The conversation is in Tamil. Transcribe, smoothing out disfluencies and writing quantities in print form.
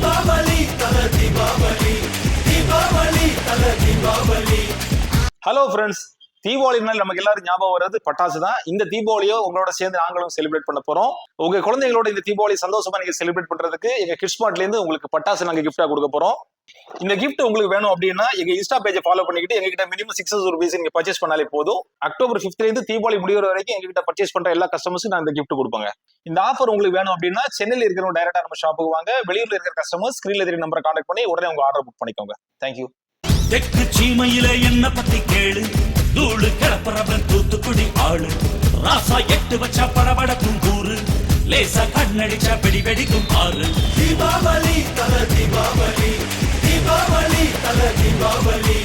தீபாவளி தல தீபாவளி, தீபாவளி தல தீபாவளி. ஹலோ ஃப்ரெண்ட்ஸ், தீபாவளினால நமக்கு எல்லாரும் ஞாபகம் வர்றது பட்டாசு தான். இந்த தீபாவளியோ உங்களோட சேர்ந்து நாங்களும் செலிப்ரேட் பண்ண போறோம். உங்க குழந்தைகளோட இந்த தீபாவளி சந்தோஷமா நீங்க செலிப்ரேட் பண்றதுக்கு எங்க கிட்ஸ் மார்ட்ல இருந்து உங்களுக்கு பட்டாசு நாங்க கிஃப்டா கொடுக்க போறோம். இந்த கிஃப்ட் உங்களுக்கு வேணும் அப்படின்னா எங்க இன்ஸ்டா பேஜை ஃபாலோ பண்ணிக்கிட்டு எங்ககிட்ட மினிமம் 600 ரூபீஸ் நீங்க பர்ச்சேஸ் பண்ணாலே போதும். அக்டோபர் 5th இருந்து தீபாவளி முடிகிற வரைக்கும் எங்ககிட்ட பர்ச்சேஸ் பண்ற எல்லா கஸ்டமர்ஸுக்கும் நான் இந்த கிஃப்ட் கொடுப்பாங்க. இந்த ஆஃபர் உங்களுக்கு வேணும் அப்படின்னா சென்னையில இருக்கிறவங்க டைரக்டா நம்ம ஷாப்புக்கு வாங்க. வெளியூர்ல இருக்கிற கஸ்டமர்ஸ் ஸ்கிரீன்ல தெரிய நம்பரை கான்டாக்ட் பண்ணி உடனே உங்க ஆர்டர் புக் பண்ணிக்கோங்க. தேங்க்யூ. தெற்கு சீமையில என்ன பத்தி கேளு, தூளு கிளப்புறவன் தூத்துக்குடி ஆளு. ராசா 8 வச்சா படபடக்கும் கூறு, லேசா கண்ணடிச்சா வெடி வெடிக்கும் ஆளு. தீபாவளி தல தீபாவளி, தீபாவளி தல தீபாவளி.